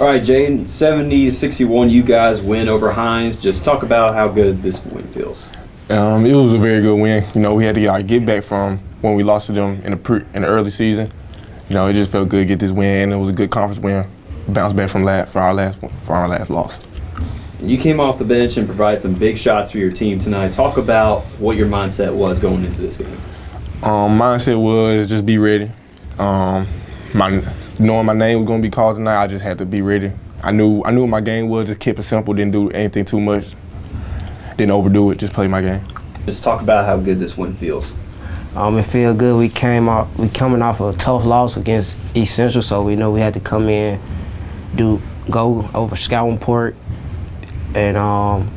All right, Jane, 70-61, you guys win over Hinds. Just talk about how good this win feels. It was a very good win. You know, we had to get back from when we lost to them in the early season. You know, it just felt good to get this win. It was a good conference win. Bounce back from our last loss. And you came off the bench and provided some big shots for your team tonight. Talk about what your mindset was going into this game. Mindset was just be ready. Knowing my name was going to be called tonight, I just had to be ready. I knew what my game was. Just keep it simple. Didn't do anything too much. Didn't overdo it. Just play my game. Just talk about how good this win feels. It feels good. We coming off a tough loss against East Central, so we know we had to come in, go over scouting report, and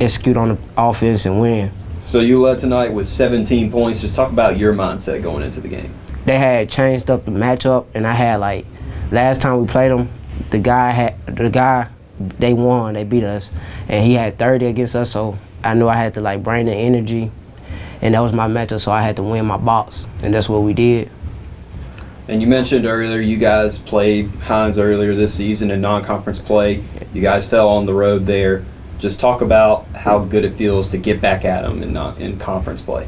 execute on the offense and win. So you led tonight with 17 points. Just talk about your mindset going into the game. They had changed up the matchup, and I had last time we played them, the guy they won, they beat us, and he had 30 against us, so I knew I had to bring the energy, and that was my matchup, so I had to win my box, and that's what we did. And you mentioned earlier you guys played Hinds earlier this season in non-conference play. You guys fell on the road there. Just talk about how good it feels to get back at them in conference play.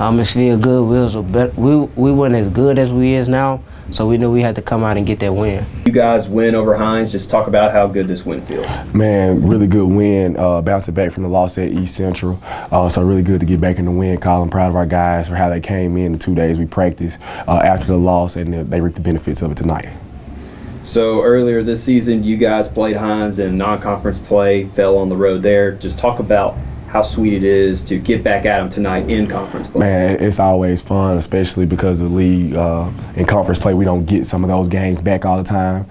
It feels good. We weren't as good as we is now, so we knew we had to come out and get that win. You guys win over Hinds. Just talk about how good this win feels. Man, really good win. Bouncing back from the loss at East Central. So really good to get back in the win column. Proud of our guys for how they came in the 2 days we practiced after the loss, and they reaped the benefits of it tonight. So earlier this season, you guys played Hinds in non-conference play, fell on the road there. Just talk about how sweet it is to get back at them tonight in conference play. Man, it's always fun, especially because of the league. In conference play, we don't get some of those games back all the time.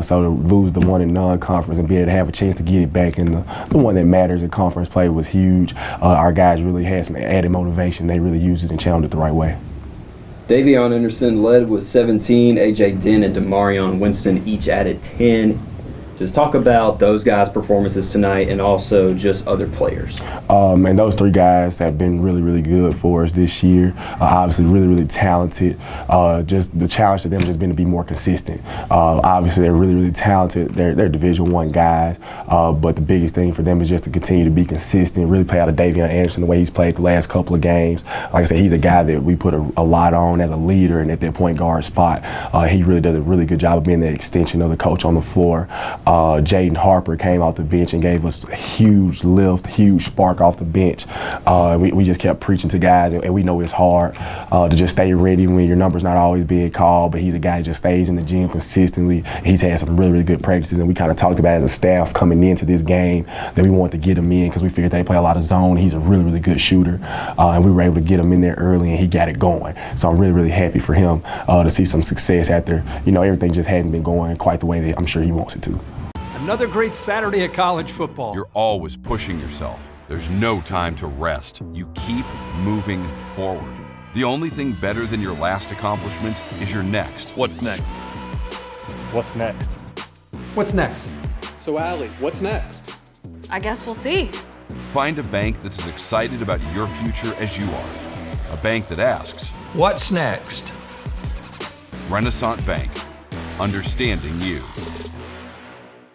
So to lose the one in non-conference and be able to have a chance to get it back in the one that matters in conference play was huge. Our guys really had some added motivation. They really used it and channeled it the right way. Davion Anderson led with 17. A.J. Dent and Demarion Winston each added 10. Just talk about those guys' performances tonight and also just other players. And those three guys have been really, really good for us this year. Obviously, really, really talented. Just the challenge to them has just been to be more consistent. Obviously, they're really, really talented. They're Division I guys. But the biggest thing for them is just to continue to be consistent, really play out of Davion Anderson the way he's played the last couple of games. Like I said, he's a guy that we put a lot on as a leader and at that point guard spot. He really does a really good job of being that extension of the coach on the floor. Jaden Harper came off the bench and gave us a huge lift, huge spark off the bench. We just kept preaching to guys, and we know it's hard to just stay ready when your number's not always being called, but he's a guy that just stays in the gym consistently. He's had some really, really good practices, and we kind of talked about it as a staff coming into this game that we wanted to get him in because we figured they play a lot of zone. He's a really, really good shooter, and we were able to get him in there early, and he got it going. So I'm really, really happy for him to see some success after, everything just hadn't been going quite the way that I'm sure he wants it to. Another great Saturday of college football. You're always pushing yourself. There's no time to rest. You keep moving forward. The only thing better than your last accomplishment is your next. What's next? What's next? What's next? So, Allie, what's next? I guess we'll see. Find a bank that's as excited about your future as you are. A bank that asks, what's next? Renasant Bank. Understanding you.